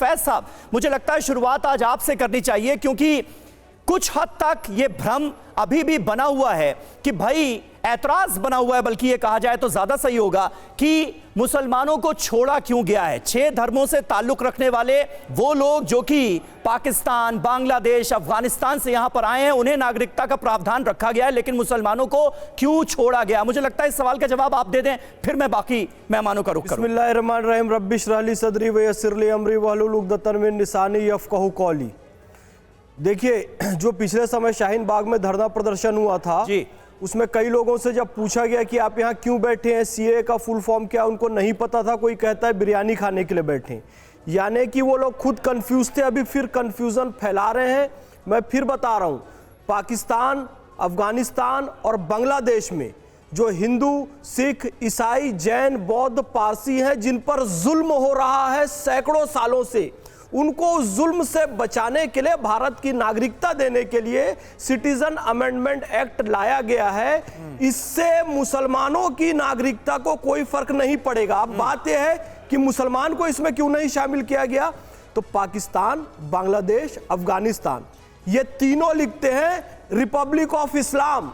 फैज साहब, मुझे लगता है शुरुआत आज आपसे करनी चाहिए, क्योंकि कुछ हद तक यह भ्रम अभी भी बना हुआ है कि भाई ऐतराज बना हुआ है, बल्कि यह कहा जाए तो ज्यादा सही होगा कि मुसलमानों को छोड़ा क्यों गया है। 6 धर्मों से ताल्लुक रखने वाले वो लोग जो कि पाकिस्तान, बांग्लादेश, अफगानिस्तान से यहां पर आए हैं, उन्हें नागरिकता का प्रावधान रखा गया है, लेकिन मुसलमानों को क्यों छोड़ा गया? मुझे लगता है इस सवाल का जवाब आप दे दें, फिर मैं बाकी मेहमानों का रुख करूं। बिस्मिल्लाहिर्रहमानिर्रहीम, रब्बी इश्रह ली सदरी व यस्सिर ली अमरी वहलुल उक़दतन मिन लिसानी यफ़क़हू क़ौली। देखिए, जो पिछले समय शाहीन बाग में धरना प्रदर्शन हुआ था जी, उसमें कई लोगों से जब पूछा गया कि आप यहाँ क्यों बैठे हैं, सीए का फुल फॉर्म क्या, उनको नहीं पता था। कोई कहता है बिरयानी खाने के लिए बैठे हैं, यानी कि वो लोग खुद कंफ्यूज थे, अभी फिर कंफ्यूजन फैला रहे हैं। मैं फिर बता रहा हूँ, पाकिस्तान, अफगानिस्तान और बांग्लादेश में जो हिंदू, सिख, ईसाई, जैन, बौद्ध, पारसी हैं, जिन पर जुल्म हो रहा है सैकड़ों सालों से, उनको उस जुल्म से बचाने के लिए, भारत की नागरिकता देने के लिए सिटीजन अमेंडमेंट एक्ट लाया गया है। इससे मुसलमानों की नागरिकता को कोई फर्क नहीं पड़ेगा। अब बात यह है कि मुसलमान को इसमें क्यों नहीं शामिल किया गया, तो पाकिस्तान, बांग्लादेश, अफगानिस्तान, ये तीनों लिखते हैं Republic of Islam.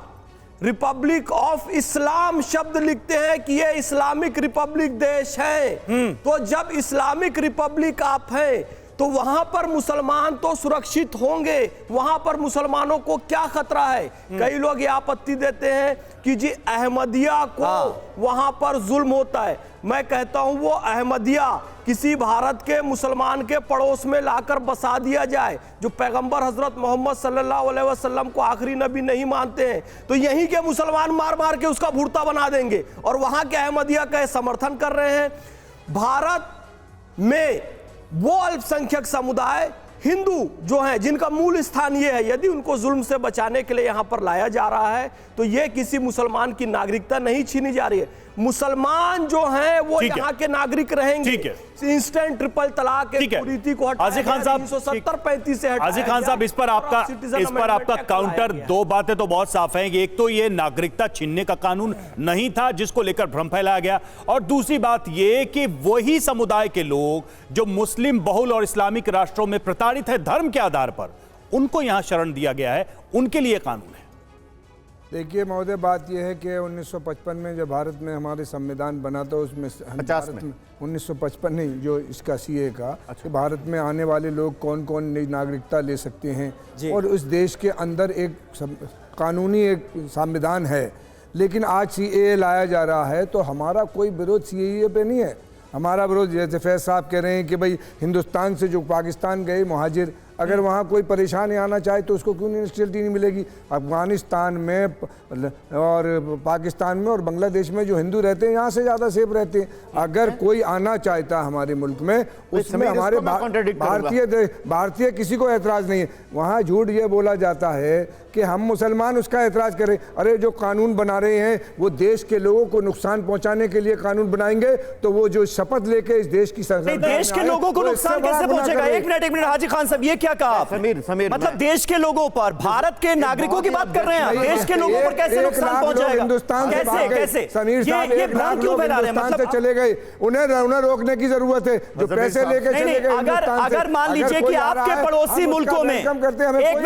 Republic of Islam शब्द लिखते हैं कि ये इस्लामिक रिपब्लिक देश है। तो जब इस्लामिक रिपब्लिक आप हैं तो वहां पर मुसलमान तो सुरक्षित होंगे, वहां पर मुसलमानों को क्या खतरा है? कई लोग ये आपत्ति देते हैं कि जी अहमदिया को वहां पर जुल्म होता है। मैं कहता हूं वो अहमदिया किसी भारत के मुसलमान के पड़ोस में लाकर बसा दिया जाए, जो पैगंबर हजरत मोहम्मद सल्लल्लाहु अलैहि वसल्लम को आखिरी नबी नहीं मानते हैं, तो यहीं के मुसलमान मार मार के उसका भुर्ता बना देंगे और वहां के अहमदिया का समर्थन कर रहे हैं। भारत में वो अल्पसंख्यक समुदाय हिंदू जो हैं, जिनका मूल स्थान ये है, यदि उनको जुल्म से बचाने के लिए यहां पर लाया जा रहा है, तो ये किसी मुसलमान की नागरिकता नहीं छीनी जा रही है। मुसलमान जो हैं वो यहाँ के नागरिक रहेंगे। इंस्टेंट ट्रिपल तलाक कुरीति को हाजी खान साहब, 1970-35 से हाजी खान साहब, इस पर आपका काउंटर, 2 बातें तो बहुत साफ हैं। एक तो ये नागरिकता छीनने का कानून नहीं था जिसको लेकर भ्रम फैलाया गया, और दूसरी बात ये कि वही समुदाय के लोग जो मुस्लिम बहुल और इस्लामिक राष्ट्रों में प्रताड़ित है धर्म के आधार पर, उनको यहां शरण दिया गया है, उनके लिए कानून है। देखिए महोदय, बात यह है कि 1955 में जब भारत में हमारे संविधान बना था, उसमें 1955 नहीं, जो इसका सीए का, कि भारत में आने वाले लोग कौन कौन नई नागरिकता ले सकते हैं, और उस देश के अंदर एक कानूनी एक संविधान है। लेकिन आज सीए लाया जा रहा है, तो हमारा कोई विरोध सीए पे नहीं है। हमारा विरोध, जैसे फैज साहब कह रहे हैं कि भाई हिंदुस्तान से जो पाकिस्तान गए मुहाजिर, अगर वहाँ कोई परेशानी आना चाहे तो उसको क्यों नेशनलिटी नहीं मिलेगी? अफगानिस्तान में और पाकिस्तान में और बांग्लादेश में जो हिंदू रहते हैं, यहाँ से ज़्यादा सेफ रहते हैं। अगर कोई आना चाहता हमारे मुल्क में, उसमें हमारे भारतीय किसी को एतराज़ नहीं है। वहाँ झूठ ये बोला जाता है कि हम मुसलमान उसका एतराज़ करें। अरे जो कानून बना रहे हैं वो देश के लोगों को नुकसान पहुँचाने के लिए कानून बनाएंगे, तो वो जो शपथ लेके इस देश की देश के लोगों को नुकसान कैसे पहुँचेगा? एक मिनट हाजी खान साहब, ये क्या कहा? समीर, मतलब देश के लोगों पर, भारत के नागरिकों की बात कर रहे हैं, देश के लोगों पर कैसे नुकसान पहुंचाएगा? हिंदुस्तान कैसे? समीर साहब, ये भ्रम क्यों फैला रहे हैं? मतलब से चले गए, उन्हें रोकने की जरूरत है। जो पैसे लेके चले गए, अगर मान लीजिए कि आपके पड़ोसी मुल्कों में, एक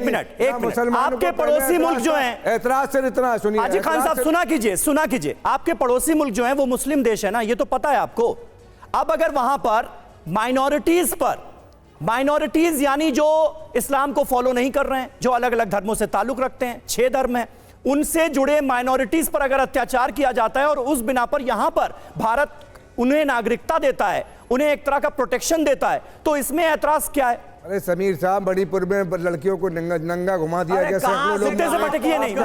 मिनट, आपके पड़ोसी मुल्क जो हैं, एतराज से इतना सुनिए हाजी खान साहब, सुना कीजिए, आपके पड़ोसी मुल्क जो हैं वो मुस्लिम देश है ना, ये तो पता है आपको। अब अगर वहां पर माइनॉरिटीज यानी जो इस्लाम को फॉलो नहीं कर रहे हैं, जो अलग अलग धर्मों से ताल्लुक रखते हैं, 6 धर्म हैं, उनसे जुड़े माइनॉरिटीज पर अगर अत्याचार किया जाता है और उस बिना पर यहां पर भारत उन्हें नागरिकता देता है, उन्हें एक तरह का प्रोटेक्शन देता है, तो इसमें ऐतराज क्या है? अरे समीर साहब, मणिपुर में लड़कियों को नंगा घुमा दिया गया। मुद्दे से भटकिए नहीं।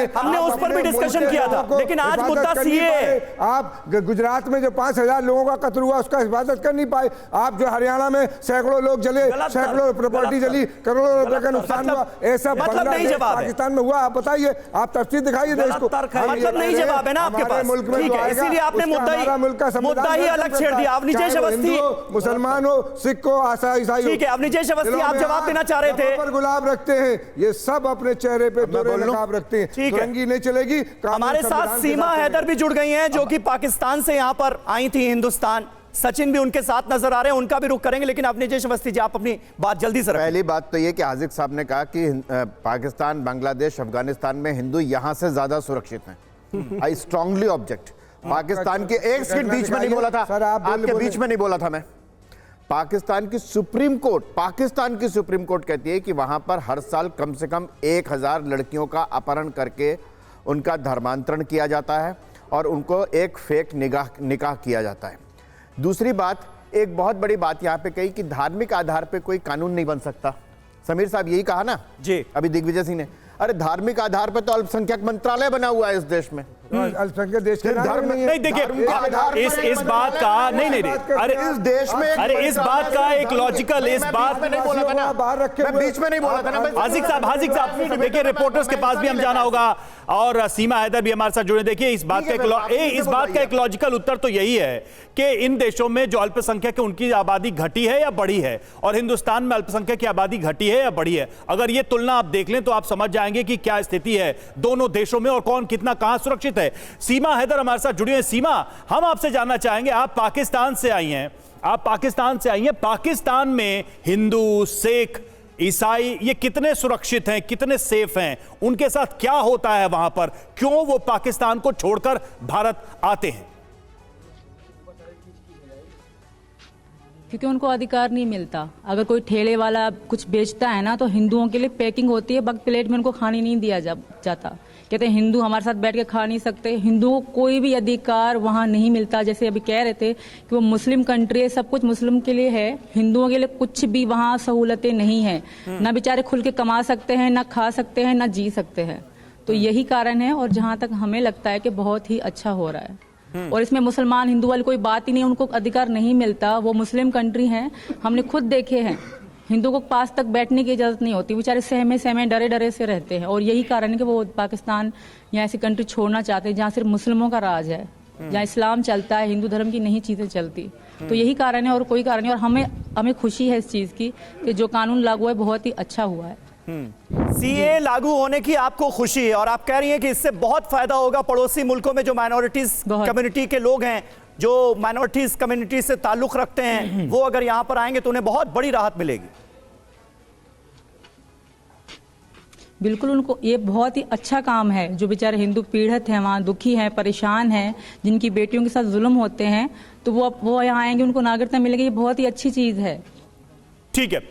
हमने उस पर भी डिस्कशन किया था, लेकिन आज मुद्दा सीए है। आप गुजरात में जो 5000 लोगों का कत्ल हुआ, उसका हिफाजत कर नहीं पाए। आप जो हरियाणा में सैकड़ों लोग जले, सैकड़ों प्रॉपर्टी जली, करोड़ों रुपए का नुकसान हुआ, ऐसा बांग्लादेश, पाकिस्तान में हुआ? आप बताइए, आप तफसील दिखाइए देश को। मतलब नहीं जवाब है ना आपके पास, मुल्क में, इसीलिए आपने मुद्दा ही अलग छेड़ दिया। अब नीचे अवस्थी मुसलमान हो, सिख को, ईसाई, ठीक है, अब नीचे अवस्थी आप जवाब देना चाह रहे थे। पर गुलाब रखते हैं, ये सब अपने चेहरे पे दोहरे नकाब रखते हैं। ठीक है, रंगी नहीं चलेगी। हमारे साथ सीमा हैदर भी जुड़ गई हैं, जो कि पाकिस्तान से यहां पर आई थी हिंदुस्तान। सचिन भी उनके साथ नजर आ रहे हैं, उनका भी रुख करेंगे, लेकिन अपनी जैसे अवस्थी जी आप अपनी बात जल्दी से रखें। पहली बात तो ये कि हाजिक साहब ने कहा कि पाकिस्तान, बांग्लादेश, अफगानिस्तान में हिंदू यहां से ज्यादा सुरक्षित हैं। I strongly object. पाकिस्तान के एक सेकंड बीच में नहीं बोला था, आपके बीच में नहीं बोला था मैं। पाकिस्तान की सुप्रीम कोर्ट कहती है कि वहां पर हर साल कम से कम 1000 लड़कियों का अपहरण करके उनका धर्मांतरण किया जाता है और उनको एक फेक निकाह किया जाता है। दूसरी बात, एक बहुत बड़ी बात यहां पे कही कि धार्मिक आधार पे कोई कानून नहीं बन सकता। समीर साहब यही कहा ना जी अभी दिग्विजय सिंह ने। अरे धार्मिक आधार पे तो अल्पसंख्यक मंत्रालय बना हुआ है इस देश में। अल्पसंख्यक देश के धर्म नहीं, देखिए इस बात का नहीं अरे इस देश में अरे इस बात का एक लॉजिकल, इस बात में नहीं बोला था ना, बाहर रखे मैं बीच में नहीं बोला था ना। हाजिक साहब देखिए, रिपोर्टर्स के पास भी हम जाना होगा और सीमा हैदर भी हमारे साथ जुड़े। देखिए इस बात का एक लॉजिकल उत्तर तो यही है कि इन देशों में जो अल्पसंख्यक है उनकी आबादी घटी है या बढ़ी है, और हिंदुस्तान में अल्पसंख्यक की आबादी घटी है या बढ़ी है। अगर ये तुलना आप देख लें तो आप समझ जाएंगे कि क्या स्थिति है दोनों देशों में और कौन कितना कहां सुरक्षित है। सीमा हैदर हमारे साथ जुड़ी है। सीमा, हम आपसे जानना चाहेंगे, आप पाकिस्तान से आई हैं, पाकिस्तान में हिंदू, सिख, ईसाई ये कितने सुरक्षित हैं, कितने सेफ हैं, उनके साथ क्या होता है वहां पर, क्यों वो पाकिस्तान को छोड़कर भारत आते हैं? क्योंकि उनको अधिकार नहीं मिलता। अगर कोई ठेले वाला कुछ बेचता है ना, तो हिंदुओं के लिए पैकिंग होती है, बग प्लेट में उनको खाने नहीं दिया जाता। कहते हैं हिंदू हमारे साथ बैठ के खा नहीं सकते। हिंदुओं को कोई भी अधिकार वहाँ नहीं मिलता। जैसे अभी कह रहे थे कि वो मुस्लिम कंट्री है, सब कुछ मुस्लिम के लिए है, हिंदुओं के लिए कुछ भी वहाँ सहूलतें नहीं है। ना बेचारे खुल के कमा सकते हैं, ना खा सकते हैं, ना जी सकते हैं। तो यही कारण है, और जहाँ तक हमें लगता है कि बहुत ही अच्छा हो रहा है। और इसमें मुसलमान हिंदू वाली कोई बात ही नहीं, उनको अधिकार नहीं मिलता। वो मुस्लिम कंट्री हैं, हमने खुद देखे हैं। हिंदू को पास तक बैठने की इजाज़त नहीं होती, बेचारे सहमे डरे से रहते हैं। और यही कारण है कि वो पाकिस्तान या ऐसी कंट्री छोड़ना चाहते हैं जहाँ सिर्फ मुस्लिमों का राज है, जहाँ इस्लाम चलता है, हिंदू धर्म की नहीं चीज़ें चलती। तो यही कारण है और कोई कारण नहीं। और हमें खुशी है इस चीज़ की कि जो कानून लागू है बहुत ही अच्छा हुआ है। सीए लागू होने की आपको खुशी है और आप कह रही हैं कि इससे बहुत फायदा होगा पड़ोसी मुल्कों में जो माइनॉरिटीज कम्युनिटी के लोग हैं, जो माइनॉरिटीज कम्युनिटी से ताल्लुक रखते हैं, वो अगर यहां पर आएंगे तो उन्हें बहुत बड़ी राहत मिलेगी। बिल्कुल, उनको ये बहुत ही अच्छा काम है। जो बेचारे हिंदू पीड़ित हैं, वहाँ दुखी हैं, परेशान हैं, जिनकी बेटियों के साथ जुल्म होते हैं, तो वो यहाँ आएंगे, उनको नागरिकता मिलेगी। ये बहुत ही अच्छी चीज़ है। ठीक है।